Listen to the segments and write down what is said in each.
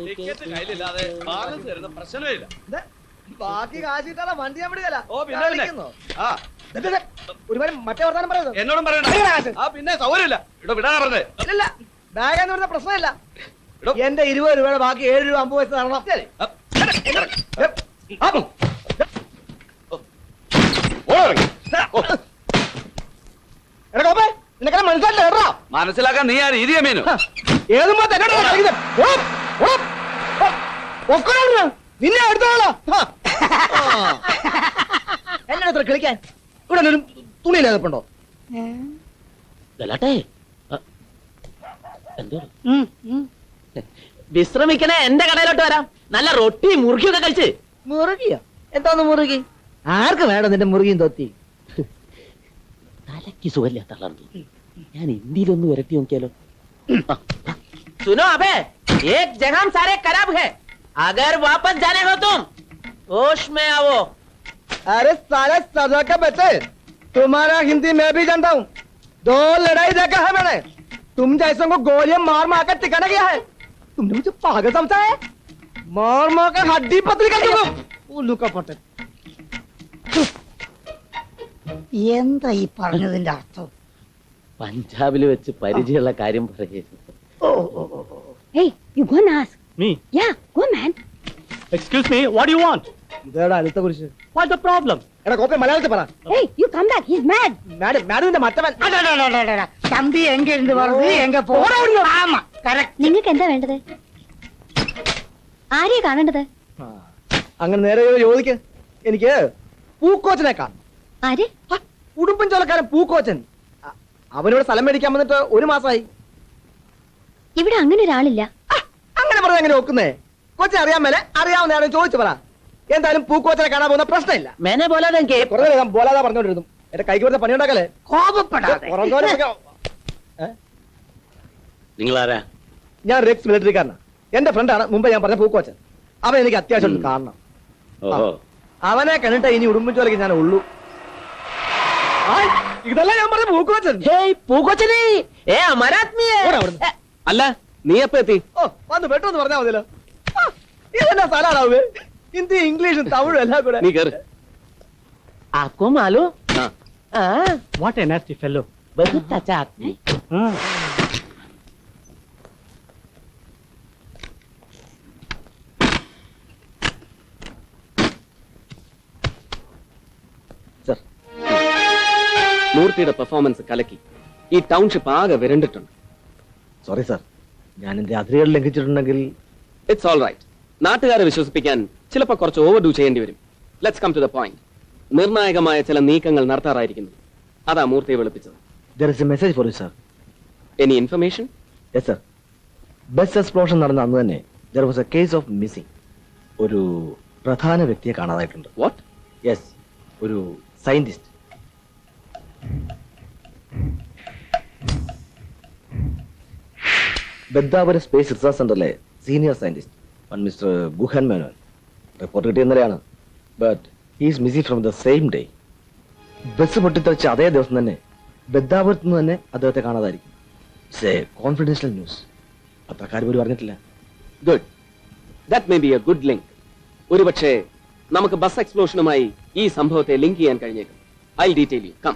Ticket കയ്യിലില്ലാതെ balance തരുന്ന പ്രശ്നമേ ഇല്ല. ബാക്കി കാശ് കിട്ടാതെ വണ്ടി ഞാൻ വിടുകയല്ല. ഓ പിന്നെ ആ ഒരുപാട് മറ്റേ വർത്താനം പറയുന്നത് എന്നോടും പറയണ്ട. ആ പിന്നെ സൗകര്യമില്ല. ഇവിടെ വിടാൻ പറഞ്ഞേ. ഇല്ല ബാഗെന്ന് പറഞ്ഞ പ്രശ്നമില്ല. എന്റെ 20 രൂപയുടെ ബാക്കി 7 രൂപ 50 പൈസ തരണം. മനസ്സിലാക്കാൻ നീ ആ രീതിയെ മീനു നിന്നെ എടുത്തോളാം. എന്നാ ഇത്ര കളിക്കാൻ? ഇവിടെ ഒരു തുണിയില്ലാതെപ്പുണ്ടോ? വിശ്രമിക്കണേ, എന്റെ കടയിലോട്ട് വരാം. നല്ല റൊട്ടി മുറുകിയൊക്കെ കഴിച്ച്. മുറുകിയോ? എന്താന്ന് മുറുകി? ആർക്ക് വേണം നിന്റെ മുറുകിയും തൊത്തി? തലക്ക് സുഖല്ല തളർന്നു. ഞാൻ ഇന്ത്യയിലൊന്ന് വരട്ടി നോക്കിയാലോ? സുനോ അബേ, एक जगह सारे खराब है. अगर वापस जाने हो तुम होश में आओ. अरे साले सदा के बच्चे, तुम्हारा हिंदी मैं भी जानता हूँ. 2 लड़ाई देखा है मैंने. तुम जैसों को गोलियां मार मार कर टिकाना गया है. तुमने मुझे पागल समझा है? मार मार कर हड्डी पतली कर दूंगा. उल्लू का पट्टे. എന്താ ഈ പറഞ്ഞതിന്റെ അർത്ഥം? പഞ്ചാബിൽ വെച്ച് പരിചയമുള്ള കാര്യം പറയുന്നു. Hey, you go and ask. Me? Yeah, go man. Excuse me, what do you want? ഇതെടാ അടുത്ത കുറിച്ച്. What's the problem? എടാ കോപ്പി മലയാളത്തിൽ പറ. Hey, you come back. He's mad. മാഡുവിന്റെ മറ്റവൻ. തമ്പി എങ്ക ഇருந்து வருது എങ്ക പോടാ. ആമാ കറക്റ്റ്. നിങ്ങൾക്ക് എന്താ വേണ്ടത്? ആരെയാ കാണേണ്ടത്? അങ്ങനെ നേരെ ചോദിക്ക്. എനിക്ക് പൂക്കോച്ചനെ കാണാം. ആര്? ഉടുമ്പൻ ചോലക്കാരൻ പൂക്കോച്ചൻ. അവനോട് സ്ഥലം മേടിക്കാൻ വന്നിട്ട് 1 മാസമായി. ഇവിടെ അങ്ങനെ ഒരാളില്ല. അങ്ങനെ പറഞ്ഞ എങ്ങനെ ഒക്കുന്നേ? കൊച്ചിനെ അറിയാൻ മേലെ അറിയാവുന്ന ചോദിച്ചു പറ. എന്തായാലും പൂക്കോച്ചനെ കാണാൻ പോകുന്ന പ്രശ്നമില്ല. മേനെ ബോലാതെ കുറേ ബോലാതെ പറഞ്ഞോണ്ടിരുന്നു. എന്റെ കൈക്ക് വെറുതെ പണിയുണ്ടാക്കല്ലേ? കോപപ്പെടാതെ. നിങ്ങളാരാ? ഞാൻ റെക്സ് മിലിറ്ററിക്കാരനാണ്. എന്റെ ഫ്രണ്ടാണ് മുമ്പ് ഞാൻ പറഞ്ഞ പൂക്കോച്ചൻ. അവൻ എനിക്ക് അത്യാവശ്യം കാണണം. അവനെ കണ്ടിട്ട് ഇനി ഉടുമ്പൻ ചോലക്ക് ഞാൻ ഉള്ളൂ. ഇതല്ല ഞാൻ പറഞ്ഞ പൂക്കോച്ചൻ. പൂക്കോച്ചനെ അല്ല, നീ എപ്പോ എത്തി? ഓ വന്ന് പെട്ടെന്ന് പറഞ്ഞാ മതിയല്ലോ. ഇതെന്നാ സ്ഥലമാണാവേ? ഹിന്ദി ഇംഗ്ലീഷും തമിഴും എല്ലാം കൂടെ. നീ കേറ്. आपको मालूम? What a nasty fellow. बहुत अच्छा आदमी. സർ, മൂർത്തിയുടെ പെർഫോമൻസ് കലക്കി. ഈ ടൗൺഷിപ്പ് ആകെ വിരണ്ടിട്ടുണ്ട്. സോറി സാർ, ഞാൻ എന്റെ അതിരുകൾ ലംഘിച്ചിട്ടുണ്ടെങ്കിൽ. It's all right. നാട്ടുകാരെ വിശ്വസിപ്പിക്കാൻ ചിലപ്പോൾ കുറച്ച് ഓവർഡു ചെയ്യേണ്ടി വരും. Let's come to the point. നിർണായകമായ ചില നീക്കങ്ങൾ നടത്താറായിരിക്കുന്നു. അതാ മൂർത്തിയെ വിളിപ്പിച്ചത്. There is a message for you, sir. Any information? Yes, sir. Bus explosion നടന്ന അന്ന് തന്നെ there was a case of missing. ഒരു പ്രധാന വ്യക്തിയെ കാണാതായിട്ടുണ്ട്. What? Yes, ഒരു സയന്റിസ്റ്റ്. ബദ്ദാപുരം സ്പേസ് റിസർച്ച് സെന്ററിലെ senior scientist mister Guhan Menon. Report കിട്ടിയ ഇന്നലെയാണ്. But he is missing from the same day. Bus പൊട്ടിത്തെറിച്ച അതേ ദിവസം തന്നെ ബദ്ദാപുരത്ത് നിന്ന് തന്നെ അദ്ദേഹത്തെ കാണാതായിരിക്കും. It's a confidential news. പത്രക്കാർ പോലും അറിഞ്ഞിട്ടില്ല. Good. That may be a good link. ഒരുപക്ഷെ നമുക്ക് ബസ് എക്സ്പ്ലോഷനുമായി ഈ സംഭവത്തെ ലിങ്ക് ചെയ്യാൻ കഴിഞ്ഞേക്കും. I detail you. Come.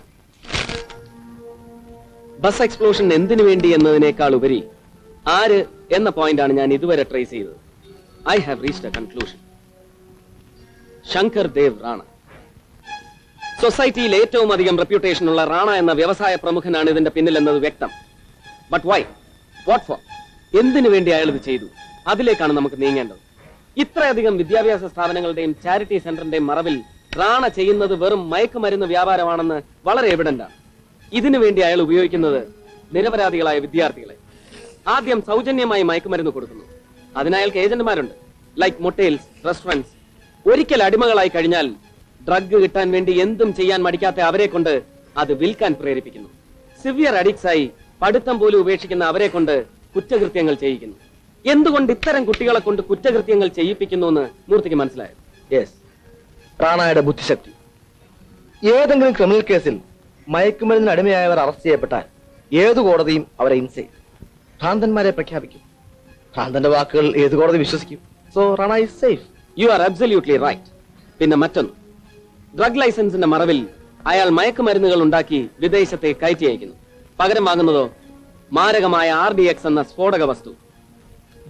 Bus explosion എന്തിനു വേണ്ടി എന്നതിനേക്കാൾ ഉപരി ആര് എന്ന പോയിന്റാണ് ഞാൻ ഇതുവരെ ട്രേസ് ചെയ്തത്. I have reached A conclusion. Shankar Dev Rana. സൊസൈറ്റിയിൽ ഏറ്റവും അധികം റെപ്യൂട്ടേഷൻ ഉള്ള റാണ എന്ന വ്യവസായ പ്രമുഖനാണ് ഇതിന്റെ പിന്നിൽ എന്നത് വ്യക്തം. But why? What for? എന്തിനു വേണ്ടി അയാൾ ഇത് ചെയ്തു? അതിലേക്കാണ് നമുക്ക് നീങ്ങേണ്ടത്. ഇത്രയധികം വിദ്യാഭ്യാസ സ്ഥാപനങ്ങളുടെയും ചാരിറ്റി സെന്ററിന്റെയും മറവിൽ റാണ ചെയ്യുന്നത് വെറും മയക്കുമരുന്ന് വ്യാപാരമാണെന്ന് വളരെ എവിഡന്റാണ്. ഇതിനു വേണ്ടി അയാൾ ഉപയോഗിക്കുന്നത് നിരപരാധികളായ വിദ്യാർത്ഥികളെ. ആദ്യം സൗജന്യമായി മയക്കുമരുന്ന് കൊടുക്കുന്നു. അതിനയാൾക്ക് ഏജന്റുമാരുണ്ട്, ലൈക്ക് മൊട്ടേൽസ്, റെസ്റ്റോറന്റ്സ്. ഒരിക്കൽ അടിമകളായി കഴിഞ്ഞാൽ ഡ്രഗ് കിട്ടാൻ വേണ്ടി എന്തും ചെയ്യാൻ മടിക്കാത്ത അവരെ കൊണ്ട് അത് വിൽക്കാൻ പ്രേരിപ്പിക്കുന്നു. സിവിയർ അഡിക്ട്സ് ആയി പഠിത്തം പോലും ഉപേക്ഷിക്കുന്ന അവരെ കൊണ്ട് കുറ്റകൃത്യങ്ങൾ ചെയ്യിക്കുന്നു. എന്തുകൊണ്ട് ഇത്തരം കുട്ടികളെ കൊണ്ട് കുറ്റകൃത്യങ്ങൾ ചെയ്യിപ്പിക്കുന്നു എന്ന് മൂർത്തിക്ക് മനസ്സിലായത്. യെസ്, റാണയുടെ ബുദ്ധിശക്തി. ഏതെങ്കിലും ക്രിമിനൽ കേസിൽ മയക്കുമരുന്നിന് അടിമയായവർ അറസ്റ്റ് ചെയ്യപ്പെട്ടാൽ ഏതു കോടതിയും അവരെ ഇൻസൈറ്റ് ഭ്രാന്തന്മാരെ പ്രഖ്യാപിക്കും. ഭ്രാന്തന്റെ വാക്കുകൾ ഏത് കോടതി വിശ്വസിക്കും? So Rana is safe. You are absolutely right. പിന്നെ മറ്റൊന്ന്, ഡ്രഗ് ലൈസൻസിന്റെ മറവിൽ അയാൾ മയക്കുമരുന്നുകൾ ഉണ്ടാക്കി വിദേശത്തെ കയറ്റി അയക്കുന്നു. പകരം വാങ്ങുന്നതോ മാരകമായ RDX എന്ന സ്ഫോടക വസ്തു.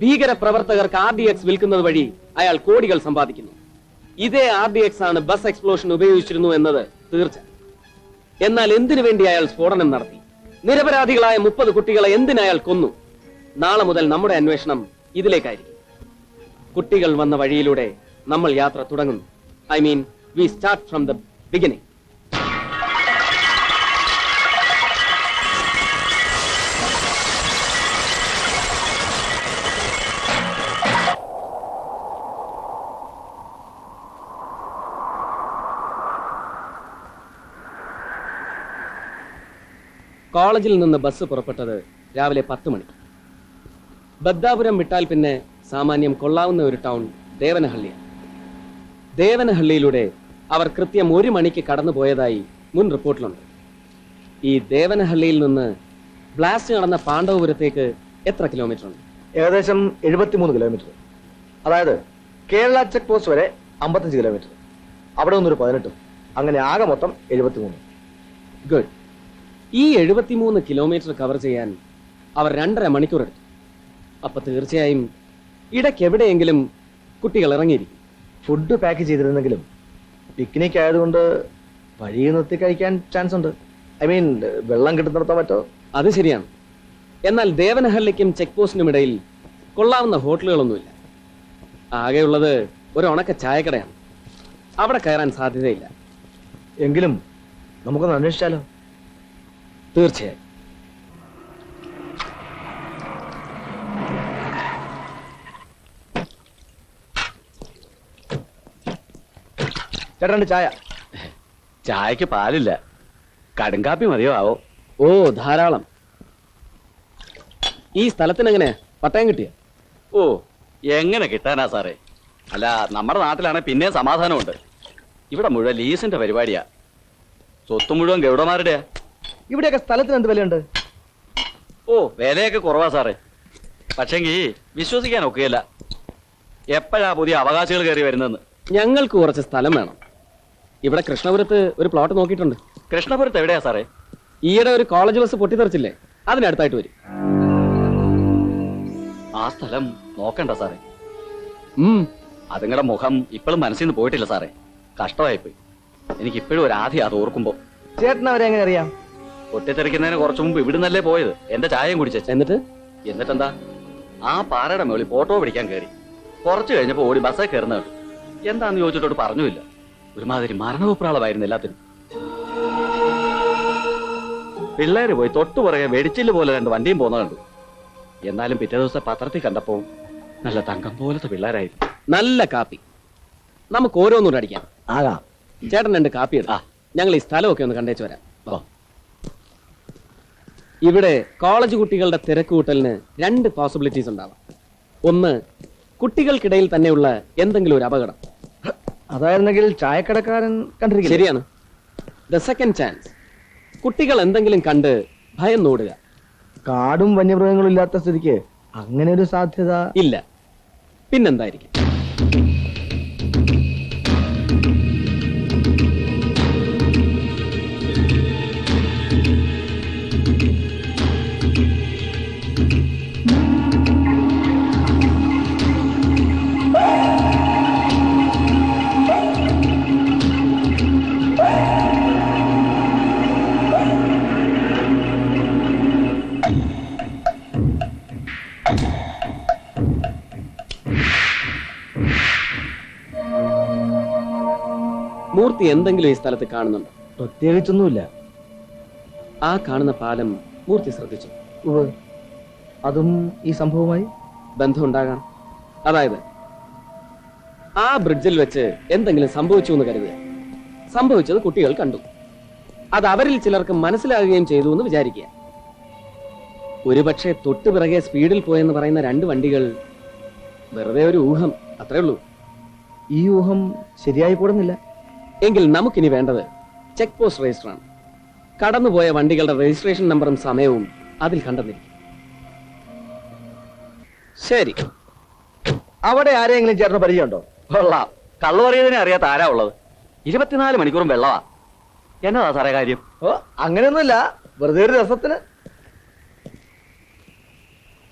ഭീകര പ്രവർത്തകർക്ക് RDX വിൽക്കുന്നത് വഴി അയാൾ കോടികൾ സമ്പാദിക്കുന്നു. ഇതേ RDX ആണ് ബസ് എക്സ്പ്ലോഷൻ ഉപയോഗിച്ചിരുന്നു എന്നത് തീർച്ച. എന്നാൽ എന്തിനു വേണ്ടി അയാൾ സ്ഫോടനം നടത്തി? നിരപരാധികളായ 30 കുട്ടികളെ എന്തിന് അയാൾ കൊന്നു? നാളെ മുതൽ നമ്മുടെ അന്വേഷണം ഇതിലേക്കായിരിക്കും. കുട്ടികൾ വന്ന വഴിയിലൂടെ നമ്മൾ യാത്ര തുടങ്ങുന്നു. I mean we start from the beginning. കോളേജിൽ നിന്ന് ബസ് പുറപ്പെട്ടത് രാവിലെ 10 മണിക്ക്. ബദ്ദാപുരം വിട്ടാൽ പിന്നെ സാമാന്യം കൊള്ളാവുന്ന ഒരു ടൗൺ ദേവനഹള്ളിയാണ്. ദേവനഹള്ളിയിലൂടെ അവർ കൃത്യം 1 മണിക്ക് കടന്നു പോയതായി മുൻ റിപ്പോർട്ടിലുണ്ട്. ഈ ദേവനഹള്ളിയിൽ നിന്ന് ബ്ലാസ്റ്റ് നടന്ന പാണ്ഡവപുരത്തേക്ക് എത്ര കിലോമീറ്റർ ഉണ്ട്? ഏകദേശം 73 കിലോമീറ്റർ. അതായത് കേരള ചെക്ക് പോസ്റ്റ് വരെ 55 കിലോമീറ്റർ, അവിടെ നിന്നൊരു 18. അങ്ങനെ ആകെ മൊത്തം 73. ഗുഡ്. ഈ 73 കിലോമീറ്റർ കവർ ചെയ്യാൻ അവർ 2.5 മണിക്കൂർ എടുത്തു. അപ്പൊ തീർച്ചയായും ഇടയ്ക്ക് എവിടെയെങ്കിലും കുട്ടികൾ ഇറങ്ങിയിരിക്കും. ഫുഡ് പാക്ക് ചെയ്തിരുന്നെങ്കിലും പിക്നിക് ആയതുകൊണ്ട് വഴി നിർത്തി കഴിക്കാൻ ചാൻസ് ഉണ്ട്. ഐ മീൻ വെള്ളം കിട്ടുന്നിടത്തോ മറ്റോ. അത് ശരിയാണ്. എന്നാൽ ദേവനഹള്ളിക്കും ചെക്ക് പോസ്റ്റിനും ഇടയിൽ കൊള്ളാവുന്ന ഹോട്ടലുകളൊന്നുമില്ല. ആകെയുള്ളത് ഒരു ഉണക്ക ചായക്കടയാണ്. അവിടെ കയറാൻ സാധ്യതയില്ല. എങ്കിലും നമുക്കൊന്ന് അന്വേഷിച്ചാലോ? തീർച്ചയായും. ചേട്ടാ 2 ചായ. ചായക്ക് പാലില്ല, കടുങ്കാപ്പി മതിയോ ആവോ? ഓ, ധാരാളം. ഈ സ്ഥലത്തിന് എങ്ങനെ പട്ടയം കിട്ടിയ? ഓ, എങ്ങനെ കിട്ടാനാ സാറേ? അല്ല, നമ്മുടെ നാട്ടിലാണെ പിന്നെ സമാധാനമുണ്ട്. ഇവിടെ മുഴുവൻ ലീസിന്റെ പരിപാടിയാ. സ്വത്ത് മുഴുവൻ ഗൗഡന്മാരുടെയാ. ഇവിടെയൊക്കെ സ്ഥലത്തിന് എന്ത് വിലയുണ്ട്? ഓ, വിലയൊക്കെ കുറവാ സാറേ. പക്ഷെങ്കി വിശ്വസിക്കാൻ ഒക്കുകയില്ല. എപ്പോഴാ പുതിയ അവകാശികൾ കയറി വരുന്നെന്ന്. ഞങ്ങൾക്ക് കുറച്ച് സ്ഥലം വേണം. ഇവിടെ കൃഷ്ണപുരത്ത് ഒരു പ്ലോട്ട് നോക്കിയിട്ടുണ്ട്. കൃഷ്ണപുരത്ത് എവിടെയാ സാറേ? ഈയിടെ ഒരു കോളേജ് ബസ് പൊട്ടിത്തെറിച്ചില്ലേ, അതിനടുത്തായിട്ട് വരും. ആ സ്ഥലം നോക്കണ്ട സാറേ. അതുങ്ങളുടെ മുഖം ഇപ്പോഴും മനസ്സിൽ നിന്ന് പോയിട്ടില്ല സാറേ. കഷ്ടമായിപ്പോയി. എനിക്ക് ഇപ്പോഴും ഒരു ആദ്യം അത് ഓർക്കുമ്പോ. ചേട്ടൻ അവരെ എങ്ങനെ അറിയാം? പൊട്ടിത്തെറിക്കുന്നതിന് കുറച്ചു മുമ്പ് ഇവിടുന്നല്ലേ പോയത്. എന്റെ ചായയും കുടിച്ച. എന്നിട്ടെന്താ, ആ പാറയുടെ മുകളിൽ ഫോട്ടോ പിടിക്കാൻ കയറി. കുറച്ചു കഴിഞ്ഞപ്പോ ഓടി ബസ്സേ കയറുന്ന കേട്ടു. എന്താന്ന് ചോദിച്ചിട്ടോട് പറഞ്ഞില്ല. ഒരുമാതിരി മരണവിപ്രാളമായിരുന്നു എല്ലാത്തിനും. പിള്ളേര് പോയി തൊട്ടു പുറകെ വെടിച്ചില് പോലെ 2 വണ്ടിയും പോകുന്ന കണ്ടു. എന്നാലും പിറ്റേ ദിവസം പത്രത്തിൽ കണ്ടപ്പോ നല്ല തങ്കം പോലത്തെ പിള്ളേരായിരുന്നു. നല്ല കാപ്പി. നമുക്ക് ഓരോന്നുകൂടെ അടിക്കാം. ആകാം. ചേട്ടൻ 2 കാപ്പി എടുക്കാം. ഞങ്ങൾ ഈ സ്ഥലമൊക്കെ ഒന്ന് കണ്ടേച്ചു വരാം. ഇവിടെ കോളേജ് കുട്ടികളുടെ തിരക്ക് കൂട്ടലിന് 2 പോസിബിലിറ്റീസ് ഉണ്ടാവാം. ഒന്ന്, കുട്ടികൾക്കിടയിൽ തന്നെയുള്ള എന്തെങ്കിലും ഒരു അപകടം. അതായിരുന്നെങ്കിൽ ചായക്കടക്കാരൻ കണ്ടിരിക്കും. ശരിയാണ്. ദ സെക്കൻഡ് ചാൻസ്, കുട്ടികൾ എന്തെങ്കിലും കണ്ട് ഭയന്നോടുക. കാടും വന്യമൃഗങ്ങളും ഇല്ലാത്ത സ്ഥിതിക്ക് അങ്ങനെ ഒരു സാധ്യത ഇല്ല. പിന്നെന്തായിരിക്കും? മൂർത്തി എന്തെങ്കിലും ഈ സ്ഥലത്ത് കാണുന്നുണ്ടോ? പ്രത്യേകിച്ചൊന്നുമില്ല. ആ കാണുന്ന പാലം മൂർത്തി ശ്രദ്ധിച്ചു. അതും ഈ സംഭവമായി ബന്ധമുണ്ടാകാം. അതായത് ആ ബ്രിഡ്ജിൽ വെച്ച് എന്തെങ്കിലും സംഭവിച്ചു എന്ന് കരുതുക. സംഭവിച്ചത് കുട്ടികൾ കണ്ടു. അത് അവരിൽ ചിലർക്ക് മനസ്സിലാകുകയും ചെയ്തു എന്ന് വിചാരിക്കുക. ഒരുപക്ഷെ തൊട്ടു പിറകെ സ്പീഡിൽ പോയെന്ന് പറയുന്ന 2 വണ്ടികൾ വെറുതെ ഒരു ഊഹം, അത്രേ ഉള്ളൂ. ഈ ഊഹം ശരിയായി കൂടുന്നില്ല. എങ്കിൽ നമുക്കിനി വേണ്ടത് ചെക്ക് പോസ്റ്റ് രജിസ്റ്ററാണ്. കടന്നുപോയ വണ്ടികളുടെ രജിസ്ട്രേഷൻ നമ്പറും സമയവും അതിൽ കണ്ടെന്നിരിക്കും. ശരി. അവിടെ ആരെങ്കിലും ചേർന്ന് പരിചയമുണ്ടോ? കൊള്ളാം. കള്ളു പറയുന്നതിനെ അറിയാത്ത ആരാ ഉള്ളത്? 24 മണിക്കൂറും വെള്ളമാ. എന്നതാ സാറേ കാര്യം? ഓ അങ്ങനെയൊന്നുമില്ല, വെറുതെ ഒരു രസത്തിന്.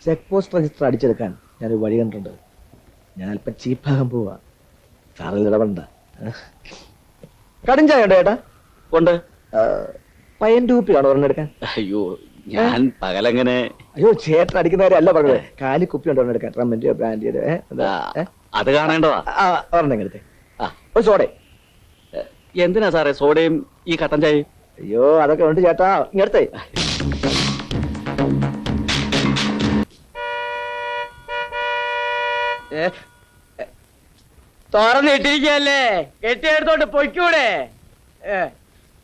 ചെക്ക് പോസ്റ്റ് രജിസ്റ്റർ അടിച്ചെടുക്കാൻ ഞാനൊരു വഴി കണ്ടിട്ടുണ്ട്. ഞാൻ അല്പം ചീപ്പാകാൻ പോവാ. സാറിൽ ഇടപെടണ്ട. കടും ചായ ഉണ്ടോ ചേട്ടാ? ഉണ്ട്. പയ്യൻ ടൂപ്പിയാണോ ഒരെണ്ണം എടുക്കാൻ? അയ്യോ, ഞാൻ പകലെങ്ങനെ. അയ്യോ ചേട്ടൻ അടിക്കുന്നവരല്ല പറഞ്ഞത്. കാലി കുപ്പി ഉണ്ടോ എടുക്കാൻ? റമ്മന്റെയോ ബ്രാൻഡിയോ? അത് കാണേണ്ടതാ. ഒരെണ്ണം എടുത്തേ. ഒരു സോഡേ. എന്തിനാ സാറേ സോഡയും ഈ കട്ടൻ ചായയും? അയ്യോ അതൊക്കെ ഉണ്ട് ചേട്ടാ, ഇങ്ങടുത്തേ. തുറന്നിട്ടിരിക്കല്ലേ, കെട്ടിയെടുത്തോണ്ട് പൊയ്ക്കൂടെ?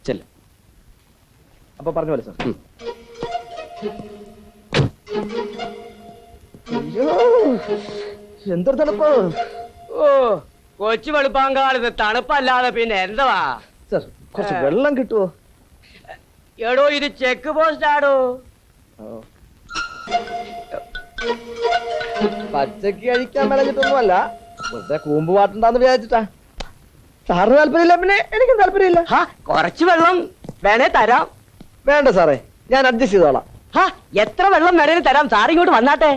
ചെല്ല. അപ്പൊ പറഞ്ഞു പോലെ സാർ. അയ്യോ എന്തൊരു തണുപ്പ്. ഓ, കൊച്ചു വെളുപ്പാങ്കാലത്ത് തണുപ്പല്ലാതെ പിന്നെ എന്തുവാ? സാർ കുറച്ച് വെള്ളം കിട്ടുമോ? എടോ ഇത് ചെക്ക് പോസ്റ്റ് ആടോ. പച്ചക്ക് കഴിക്കാൻ വിളഞ്ഞിട്ടൊന്നുമല്ല, വെറുതെ കൂമ്പ് പാട്ടുണ്ടാന്ന് വിചാരിച്ചിട്ടാ. സാറിന് താല്പര്യമില്ല, പിന്നെ എനിക്കും താല്പര്യമില്ല. കുറച്ച് വെള്ളം വേണേ തരാം. വേണ്ട സാറേ, ഞാൻ അഡ്ജസ്റ്റ് ചെയ്തോളാം. എത്ര വെള്ളം വേണേലും തരാം, സാർ ഇങ്ങോട്ട് വന്നാട്ടെ.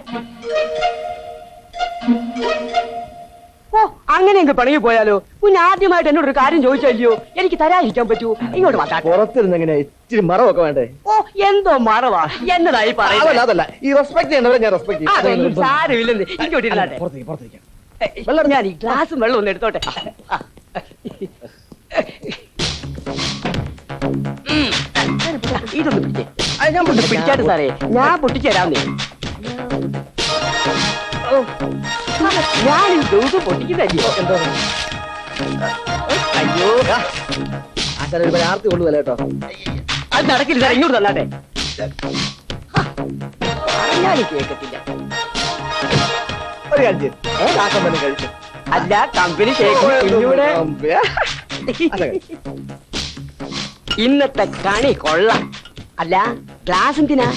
ഓ അങ്ങനെയെങ്കിൽ പണിക്ക് പോയാലോ? കുഞ്ഞ് ആദ്യമായിട്ട് എന്നോട് ഒരു കാര്യം ചോദിച്ചല്ലയോ, എനിക്ക് തരാതിരിക്കാൻ പറ്റൂ. ഇങ്ങോട്ട് വന്നാട്ടെ. പുറത്തിരുന്ന് എങ്ങനെയാ ഇച്ചിരി മറവൊക്കെ വേണ്ടേ? ഓ എന്തോ മറവാ, എന്നതായി പറയുന്നത്? അതല്ല, ഈ റെസ്പെക്ട് ചെയ്യണവരെ ഞാൻ റെസ്പെക്ട് അതൊന്നും സാരമില്ലെന്ന്. ഇങ്ങോട്ട് ഇരുന്നാട്ടെ. പുറത്തേക്ക്. വെള്ളം ഞാൻ ഈ ഗ്ലാസും വെള്ളം ഒന്ന് എടുത്തോട്ടെ. ഇതൊന്ന് പിടിച്ചേ. ഞാൻ പിടിക്കാട്ടെ സാറേ, ഞാൻ പൊട്ടിച്ചു തരാന്നേ. ഞാൻ ഈ ദിവസം പൊട്ടിക്കുന്നല്ലോ. എന്തോ അയ്യോ ആശാന ഒരു ആർത്തി കൊള്ളുവല്ല കേട്ടോ. അത് നടക്കില്ല സാറേ, ഇങ്ങോട്ട് തന്നാട്ടെ. പറഞ്ഞാലും കേൾക്കത്തില്ല. ഒരു കാര്യം കാക്കം തന്നെ കഴിച്ചു. അല്ല കമ്പനി ഷേക്കിലൂടെ ഇന്നത്തെ കണി കൊള്ളാം. അല്ല ഗ്ലാസ് എന്തിനാ?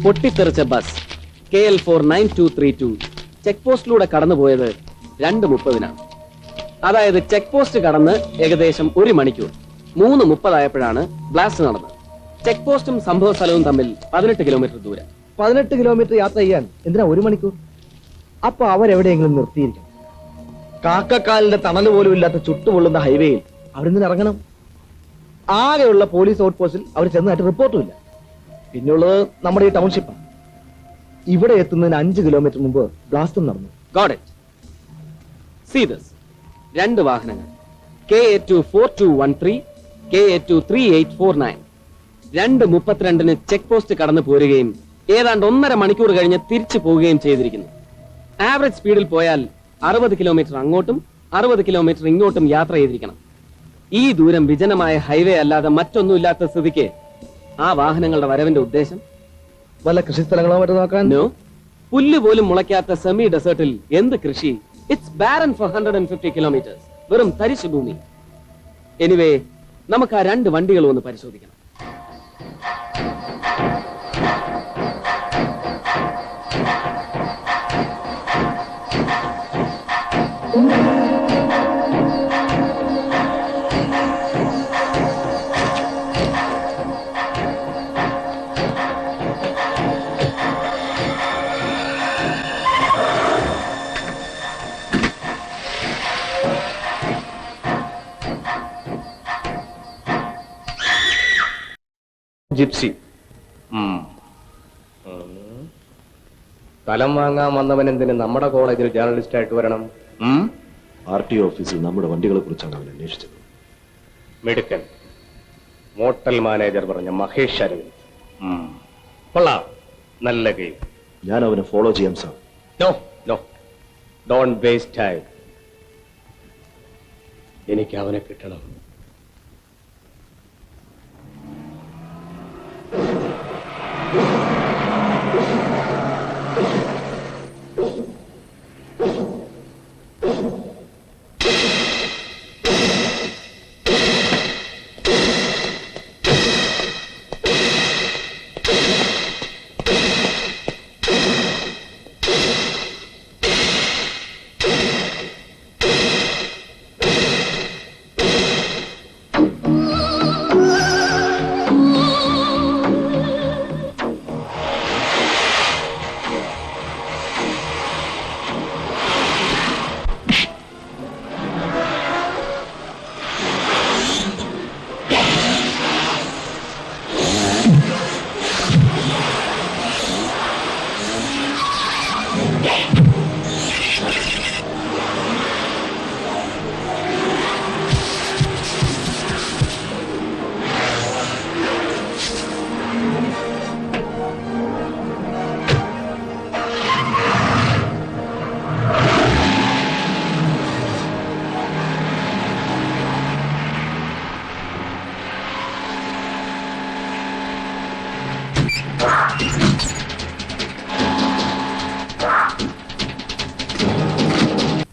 പൊട്ടിത്തെറിച്ച ബസ് KL4 9232 ചെക്ക് പോസ്റ്റിലൂടെ കടന്നുപോയത് 2:30 അതായത് ചെക്ക് പോസ്റ്റ് കടന്ന് ഏകദേശം 1 മണിക്കൂർ. 3:30 ആയപ്പോഴാണ് ബ്ലാസ്റ്റ് നടന്നത്. ചെക്ക് പോസ്റ്റും സംഭവ സ്ഥലവും തമ്മിൽ 18 കിലോമീറ്റർ ദൂരം. 18 കിലോമീറ്റർ യാത്ര ചെയ്യാൻ എന്തിനാ 1 മണിക്കൂർ? അപ്പൊ അവരെവിടെയെങ്കിലും നിർത്തിയിരിക്കണം. കാക്കക്കാലിന്റെ തണല് പോലും ഇല്ലാത്ത ചുട്ടുപൊള്ളുന്ന ഹൈവേയിൽ അവിടെ നിന്ന് ഇറങ്ങണം. ആകെയുള്ള പോലീസ് ഔട്ട് പോസ്റ്റിൽ അവർ ചെന്നതായിട്ട് റിപ്പോർട്ടും ഇല്ല. പിന്നെയുള്ളത് നമ്മുടെ ഈ ടൗൺഷിപ്പാണ്. ഇവിടെ എത്തുന്നതിന് 5 കിലോമീറ്റർ മുമ്പ് ബ്ലാസ്റ്റും നടന്നു. Got it. See this. 2 വാഹനങ്ങൾ KA2 4213 KA2 3849 2:32 ചെക്ക് പോസ്റ്റ് കടന്നു പോരുകയും ഏതാണ്ട് 1.5 മണിക്കൂർ കഴിഞ്ഞ് തിരിച്ചു പോവുകയും ചെയ്തിരിക്കുന്നു. ആവറേജ് സ്പീഡിൽ പോയാൽ 60 കിലോമീറ്റർ അങ്ങോട്ടും 60 കിലോമീറ്റർ ഇങ്ങോട്ടും യാത്ര ചെയ്തിരിക്കണം. ഈ ദൂരം വിജനമായ ഹൈവേ അല്ലാതെ മറ്റൊന്നുമില്ലാത്ത സ്ഥിതിക്ക് ആ വാഹനങ്ങളുടെ വരവിന്റെ ഉദ്ദേശം വല്ല കൃഷിസ്ഥലങ്ങളോ മറ്റോ നോക്കാൻ? നോ. പുല്ല് പോലും മുളയ്ക്കാത്ത സെമി ഡെസേർട്ടിൽ എന്ത് കൃഷി? It's barren for 150 kilometres. വെറും തരിശു ഭൂമി. എനിവേ നമുക്ക് ആ 2 വണ്ടികളും ഒന്ന് പരിശോധിക്കണം. ജിപ്സി സ്ഥലം വാങ്ങാൻ വന്നവൻ എന്തിന് നമ്മുടെ കോളേജിൽ ജേർണലിസ്റ്റ് ആയിട്ട് വരണം? RTO ഓഫീസിൽ നമ്മുടെ വണ്ടികളെ കുറിച്ചാണ് അവൻ അന്വേഷിച്ചത്. മിടുക്കൻ. മോട്ടൽ മാനേജർ പറഞ്ഞ മഹേഷ് അരവിന്ദ്. കൊള്ളാം, നല്ല ഗെയിം. ഞാൻ അവനെ ഫോളോ ചെയ്യാം sir. No no, don't waste time. എനിക്ക് അവനെ കിട്ടണം.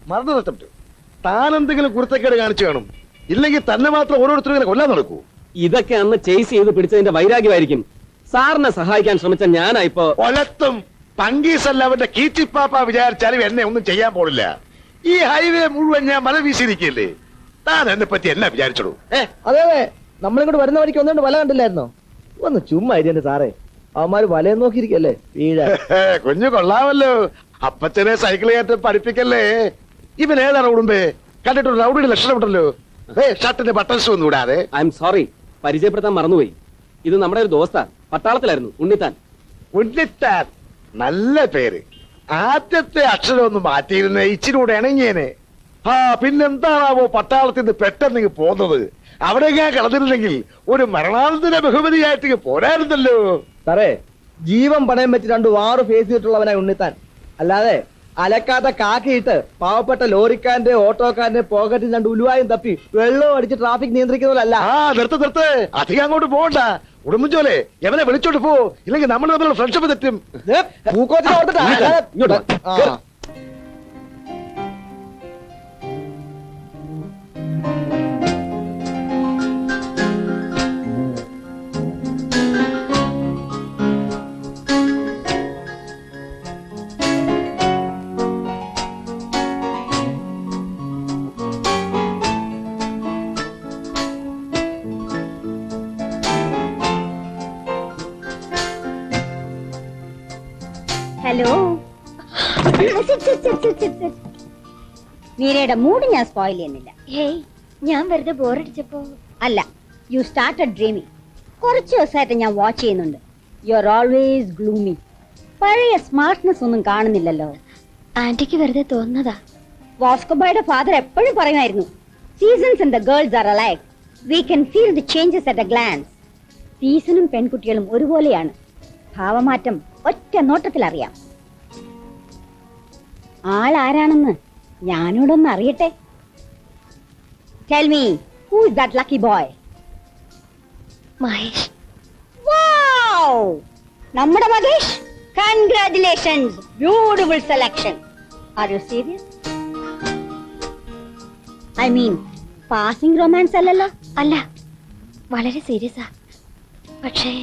മറന്നു നിർത്തപ്പെട്ടു. താൻ എന്തെങ്കിലും കുരുത്തക്കേട് കാണിച്ചു കാണും, ഇല്ലെങ്കിൽ തന്നെ മാത്രം ഓരോരുത്തരും ഇങ്ങനെ കൊല്ലാൻ നടക്കൂ. ഇതൊക്കെ അന്ന് ചേസ് ചെയ്ത് പിടിച്ചതിന്റെ വൈരാഗ്യമായിരിക്കും. സാറിനെ സഹായിക്കാൻ ശ്രമിച്ച ഞാനാ ഇപ്പോ. കൊലത്തും പങ്കീസല്ല അവന്റെ കീച്ചിപ്പാപ്പ വിചാരിച്ചാലും എന്നെ ഒന്നും ചെയ്യാൻ പോണില്ല. ഈ ഹൈവേ മുഴുവൻ ഞാൻ മല വീശിയിരിക്കില്ലേ. താൻ എന്നെ പറ്റി എന്നാ വിചാരിച്ചോളൂ. അതെ അതെ, നമ്മളിങ്ങോട്ട് വരുന്ന വഴിക്ക് ഒന്നുകൊണ്ട് വല കണ്ടില്ലായിരുന്നോ? ഒന്ന് ചുമ്മാ ഇരിന്റെ സാറേ, അവന്മാര് വലയം നോക്കിയിരിക്കല്ലേ വീഴ. കുഞ്ഞു കൊള്ളാമല്ലോ. അപ്പച്ചനെ സൈക്കിൾ കയറ്റം പഠിപ്പിക്കല്ലേ. ഇവൻ ഏതാണ് ഉടുമ്പേ? കണ്ടിട്ടൊരു റൗഡിയുടെ ലക്ഷണമുണ്ടല്ലോ. ഷർട്ടിന്റെ ബട്ടൺസ് ഒന്നും ഇടാതെ. ഐ എം സോറി, പരിചയപ്പെടുത്താൻ മറന്നുപോയി. ഇത് നമ്മുടെ ഒരു ദോസ്താ, പട്ടാളത്തിലായിരുന്നു, ഉണ്ണിത്താൻ. ഉണ്ണിത്താൻ, നല്ല പേര്. ആദ്യത്തെ അക്ഷരം ഒന്ന് മാറ്റിയിരുന്നേ ഇച്ചിരി കൂടെ ഇണങ്ങിയേനെ. ആ പിന്നെന്താണാവോ പട്ടാളത്തിൽ നിന്ന് പെട്ടെന്ന് പോന്നത്? അവിടെ ഞാൻ കിടന്നിരുന്നെങ്കിൽ ഒരു മരണാനന്തര ബഹുമതിയായിട്ട് പോരായിരുന്നല്ലോ. സാറേ, ജീവൻ പണയം വെച്ച് 2 വാറ് ഫേസ് ചെയ്തിട്ടുള്ളവനായി ഉണ്ണിത്താൻ. അല്ലാതെ അലക്കാത്ത കാക്കിയിട്ട് പാവപ്പെട്ട ലോറിക്കാരന്റെ ഓട്ടോക്കാരന്റെ പോക്കറ്റിൽ 2 ഉലുവായും തപ്പി വെള്ളവും അടിച്ച് ട്രാഫിക് നിയന്ത്രിക്കുന്നതല്ല. ആ നിർത്ത്, അധികം അങ്ങോട്ട് പോകണ്ട. ഉടുമ്പുചോലെ എവനെ വിളിച്ചോട്ട് പോ, ഇല്ലെങ്കിൽ നമ്മൾ തമ്മിലുള്ള ഫ്രണ്ട്ഷിപ്പ് തെറ്റും. ഹലോ. മീരയുടെ മൂഡ് ഞാൻ സ്പോയിൽ ചെയ്യുന്നില്ല. ഹേയ്, ഞാൻ വെറുതെ ബോറടിച്ചപ്പോ. അല്ല, യു സ്റ്റാർട്ടഡ് ഡ്രീമിങ്. കുറച്ച് ദിവസമായിട്ട് ഞാൻ വാച്ച് ചെയ്യുന്നുണ്ട്. You are always gloomy. പഴയ സ്മാർട്ട്നെസ് ഒന്നും കാണുന്നില്ലല്ലോ. ആന്റിക്ക് വെറുതെ തോന്നുന്നതാ. വാസ്കോബയുടെ ഫാദർ എപ്പോഴും പറയുമായിരുന്നു, seasons and the girls are alike. We can feel the changes at a glance. സീസണും പെൺകുട്ടികളും ഒരുപോലെയാണ്. ഭാവമാറ്റം ഒറ്റ നോട്ടത്തിൽ അറിയാം. ആളാരാണെന്ന് ഞാനോടൊന്ന് അറിയട്ടെ. Tell me, who is that lucky boy? Mahesh. Wow! നമ്മുടെ Mahesh. Congratulations, beautiful selection. Are you serious? I mean passing romance അല്ലല്ലോ? അല്ല, വളരെ സീരിയസാ. പക്ഷേ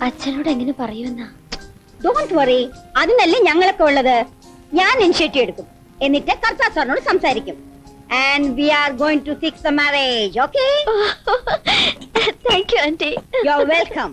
അച്ഛനോട് എങ്ങനെ പറയുമെന്നാ? ഡോണ്ട് വറി, അതിനല്ലേ ഞങ്ങളൊക്കെ ഉള്ളത്. ഞാൻ ഇനിഷ്യേറ്റീവ് എടുക്കും, എന്നിട്ട് കർത്താ സാറിനോട് സംസാരിക്കും. And we are going to fix the marriage. Okay? Thank you aunty. You are welcome.